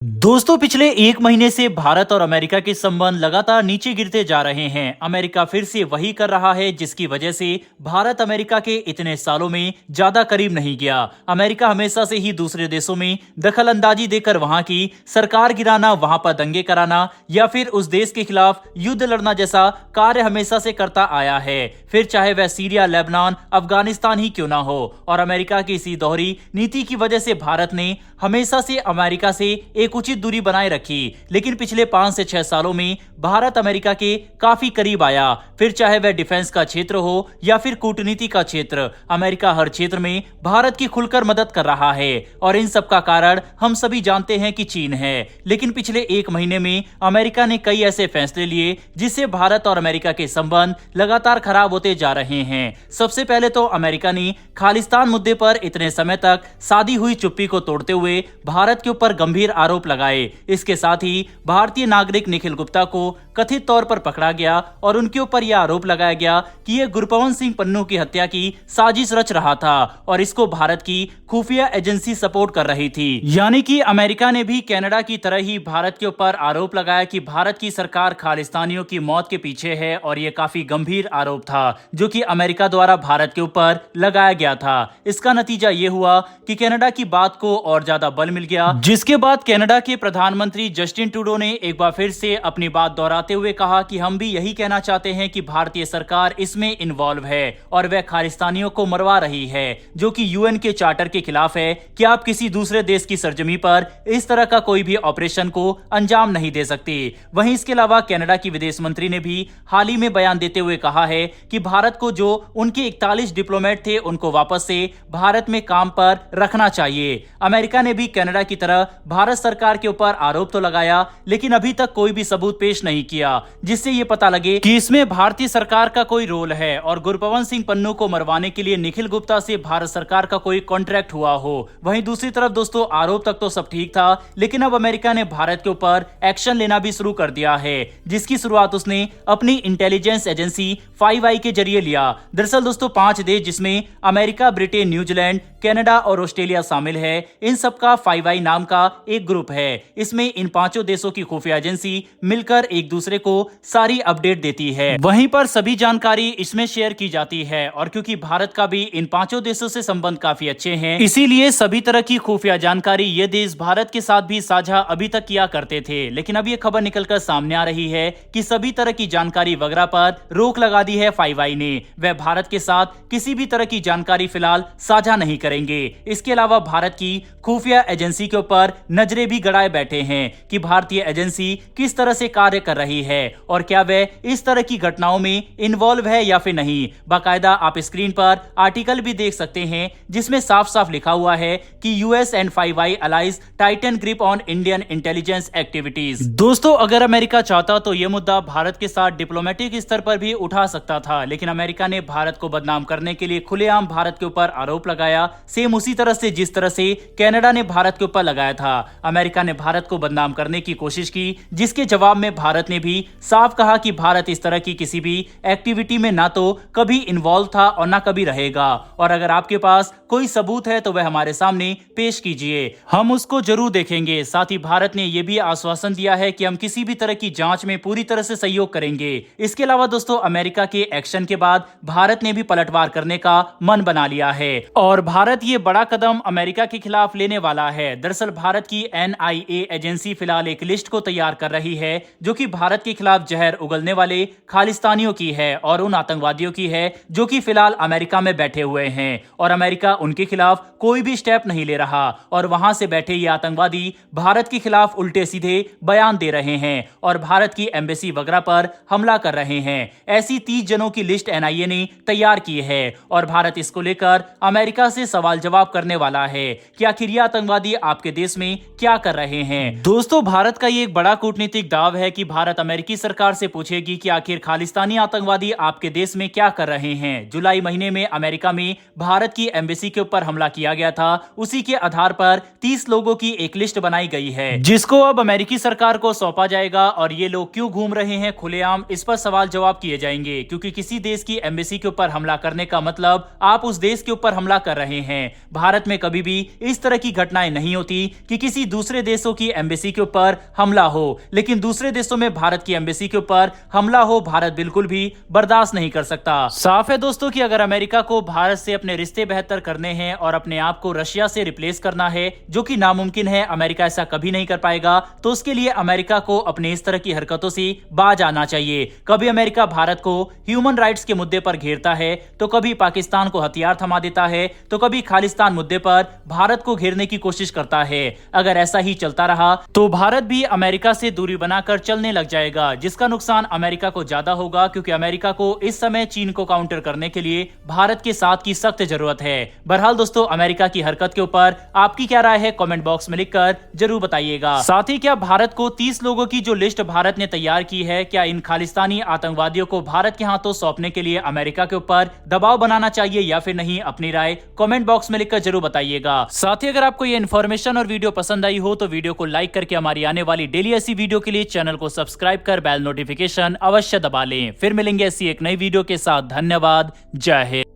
दोस्तों, पिछले एक महीने से भारत और अमेरिका के संबंध लगातार नीचे गिरते जा रहे हैं। अमेरिका फिर से वही कर रहा है जिसकी वजह से भारत अमेरिका के इतने सालों में ज्यादा करीब नहीं गया। अमेरिका हमेशा से ही दूसरे देशों में दखल अंदाजी देकर वहां की सरकार गिराना, वहां पर दंगे कराना या फिर उस देश के खिलाफ युद्ध लड़ना जैसा कार्य हमेशा से करता आया है, फिर चाहे वह सीरिया, लेबनान, अफगानिस्तान ही क्यों ना हो। और अमेरिका की इसी दोहरी नीति की वजह से भारत ने हमेशा से अमेरिका से एक उचित दूरी बनाए रखी, लेकिन पिछले 5 से 6 सालों में भारत अमेरिका के काफी करीब आया। फिर चाहे वह डिफेंस का क्षेत्र हो या फिर कूटनीति का क्षेत्र, अमेरिका हर क्षेत्र में भारत की खुलकर मदद कर रहा है। और इन सब का कारण हम सभी जानते हैं कि चीन है। लेकिन पिछले एक महीने में अमेरिका ने कई ऐसे फैसले लिए जिससे भारत और अमेरिका के संबंध लगातार खराब होते जा रहे हैं। सबसे पहले तो अमेरिका ने खालिस्तान मुद्दे पर इतने समय तक साधी हुई चुप्पी को तोड़ते हुए भारत के ऊपर गंभीर आरोप लगाए। इसके साथ ही भारतीय नागरिक निखिल गुप्ता को कथित तौर पर पकड़ा गया और उनके ऊपर यह आरोप लगाया गया कि यह गुरपवन सिंह पन्नू की हत्या की साजिश रच रहा था और इसको भारत की खुफिया एजेंसी सपोर्ट कर रही थी। यानी कि अमेरिका ने भी कनाडा की तरह ही भारत के ऊपर आरोप लगाया कि भारत की सरकार खालिस्तानियों की मौत के पीछे है। और यह काफी गंभीर आरोप था जो कि अमेरिका द्वारा भारत के ऊपर लगाया गया था। इसका नतीजा यह हुआ कि कनाडा की बात को और ज्यादा बल मिल गया, जिसके बाद कनाडा के प्रधानमंत्री जस्टिन ट्रूडो ने एक बार फिर से अपनी बात दोहराते हुए कहा कि हम भी यही कहना चाहते हैं कि भारतीय सरकार इसमें इन्वॉल्व है और वह खालिस्तानियों को मरवा रही है, जो कि यूएन के चार्टर के खिलाफ है कि आप किसी दूसरे देश की सरजमी पर इस तरह का कोई भी ऑपरेशन को अंजाम नहीं दे सकते। वहीं इसके अलावा कनाडा की विदेश मंत्री ने भी हाल ही में बयान देते हुए कहा है कि भारत को जो उनके 41 डिप्लोमेट थे उनको वापस से भारत में काम पर रखना चाहिए। अमेरिका ने भी कनाडा की तरह भारत सरकार के ऊपर आरोप तो लगाया, लेकिन अभी तक कोई भी सबूत पेश नहीं किया जिससे ये पता लगे कि इसमें भारतीय सरकार का कोई रोल है और गुरपवन सिंह पन्नू को मरवाने के लिए निखिल गुप्ता से भारत सरकार का कोई कॉन्ट्रैक्ट हुआ हो। वहीं दूसरी तरफ दोस्तों, आरोप तक तो सब ठीक था, लेकिन अब अमेरिका ने भारत के ऊपर एक्शन लेना भी शुरू कर दिया है, जिसकी शुरुआत उसने अपनी इंटेलिजेंस एजेंसी 5i के जरिए लिया। दरअसल दोस्तों, 5 देश जिसमें अमेरिका, ब्रिटेन, न्यूजीलैंड, कनाडा और ऑस्ट्रेलिया शामिल है, इन सबका 5i नाम का एक ग्रुप है। इसमें इन 5 देशों की खुफिया एजेंसी मिलकर एक दूसरे को सारी अपडेट देती है। वहीं पर सभी जानकारी इसमें शेयर की जाती है और क्योंकि भारत का भी इन 5 देशों से संबंध काफी अच्छे हैं, इसीलिए सभी तरह की खुफिया जानकारी ये देश भारत के साथ भी साझा अभी तक किया करते थे। लेकिन अब ये खबर निकलकर सामने आ रही है कि सभी तरह की जानकारी वगैरह पर रोक लगा दी है 5i ने। वह भारत के साथ किसी भी तरह की जानकारी फिलहाल साझा नहीं करेंगे। इसके अलावा भारत की खुफिया एजेंसी के ऊपर नजरें भी गड़ाए बैठे हैं कि भारतीय एजेंसी किस तरह से कार्य कर रही है और क्या वह इस तरह की घटनाओं में इन्वॉल्व है या फिर नहीं। बाकायदा आप स्क्रीन पर आर्टिकल भी देख सकते हैं जिसमें साफ साफ लिखा हुआ है कि US and 5i allies tighten grip on Indian intelligence activities. दोस्तों, अगर अमेरिका चाहता तो यह मुद्दा भारत के साथ डिप्लोमेटिक स्तर पर भी उठा सकता था, लेकिन अमेरिका ने भारत को बदनाम करने के लिए खुलेआम भारत के ऊपर आरोप लगाया, सेम उसी तरह से जिस तरह से कनाडा ने भारत के ऊपर लगाया था। अमेरिका ने भारत को बदनाम करने की कोशिश की, जिसके जवाब में भारत ने भी साफ कहा कि भारत इस तरह की किसी भी एक्टिविटी में ना तो कभी इन्वॉल्व था और ना कभी रहेगा। और अगर आपके पास कोई सबूत है तो वह हमारे सामने पेश कीजिए, हम उसको जरूर देखेंगे। साथ ही भारत ने यह भी आश्वासन दिया है कि हम किसी भी तरह की जांच में पूरी तरह से सहयोग करेंगे। इसके अलावा दोस्तों, अमेरिका के एक्शन के बाद भारत ने भी पलटवार करने का मन बना लिया है और भारत ये बड़ा कदम अमेरिका के खिलाफ लेने वाला है। दरअसल भारत की NIA एजेंसी फिलहाल एक लिस्ट को तैयार कर रही है जो कि भारत के खिलाफ जहर उगलने वाले खालिस्तानियों की है और उन आतंकवादियों की है जो कि फिलहाल अमेरिका में बैठे हुए हैं और अमेरिका उनके खिलाफ कोई भी स्टेप नहीं ले रहा और वहां से बैठे ये आतंकवादी भारत के खिलाफ उल्टे सीधे बयान दे रहे हैं और भारत की एम्बेसी वगैरह पर हमला कर रहे हैं। ऐसी 30 जनों की लिस्ट NIA ने तैयार की है और भारत इसको लेकर अमेरिका से सवाल जवाब करने वाला है कि आखिर ये आतंकवादी आपके देश में क्या कर रहे हैं। दोस्तों, भारत का ये एक बड़ा कूटनीतिक दाव है कि भारत भारत अमेरिकी सरकार से पूछेगी कि आखिर खालिस्तानी आतंकवादी आपके देश में क्या कर रहे हैं। जुलाई महीने में अमेरिका में भारत की एम्बेसी के ऊपर हमला किया गया था। उसी के आधार पर 30 लोगों की एक लिस्ट बनाई गई है, जिसको अब अमेरिकी सरकार को सौंपा जाएगा। और ये लोग क्यों घूम रहे हैं खुलेआम, इस पर सवाल जवाब किए जाएंगे, क्योंकि किसी देश की एम्बेसी के ऊपर हमला करने का मतलब आप उस देश के ऊपर हमला कर रहे हैं। भारत में कभी भी इस तरह की घटनाएं नहीं होती कि किसी दूसरे देशों की एम्बेसी के ऊपर हमला हो, लेकिन दूसरे देशों में भारत की एम्बेसी के ऊपर हमला हो, भारत बिल्कुल भी बर्दाश्त नहीं कर सकता। साफ है दोस्तों कि अगर अमेरिका को भारत से अपने रिश्ते बेहतर करने हैं और अपने आप को रशिया से रिप्लेस करना है, जो कि नामुमकिन है, अमेरिका ऐसा कभी नहीं कर पाएगा, तो उसके लिए अमेरिका को अपने इस तरह की हरकतों से बाज आना चाहिए। कभी अमेरिका भारत को ह्यूमन राइट्स के मुद्दे पर घेरता है, तो कभी पाकिस्तान को हथियार थमा देता है, तो कभी खालिस्तान मुद्दे पर भारत को घेरने की कोशिश करता है। अगर ऐसा ही चलता रहा तो भारत भी अमेरिका से दूरी बनाकर चलने लग जाएगा, जिसका नुकसान अमेरिका को ज्यादा होगा, क्योंकि अमेरिका को इस समय चीन को काउंटर करने के लिए भारत के साथ की सख्त जरूरत है। बहरहाल दोस्तों, अमेरिका की हरकत के ऊपर आपकी क्या राय है, कमेंट बॉक्स में लिखकर जरूर बताइएगा। साथ ही क्या भारत को 30 लोगों की जो लिस्ट भारत ने तैयार की है, क्या इन खालिस्तानी आतंकवादियों को भारत के हाथों सौंपने के लिए अमेरिका के ऊपर दबाव बनाना चाहिए या फिर नहीं? अपनी राय कमेंट बॉक्स में लिखकर जरूर बताइएगा। साथ ही अगर आपको ये इन्फॉर्मेशन और वीडियो पसंद आई हो तो वीडियो को लाइक करके हमारी आने वाली डेली ऐसी वीडियो के लिए चैनल को सब्सक्राइब कर बेल नोटिफिकेशन अवश्य दबा लें। फिर मिलेंगे ऐसी एक नई वीडियो के साथ। धन्यवाद। जय हिंद।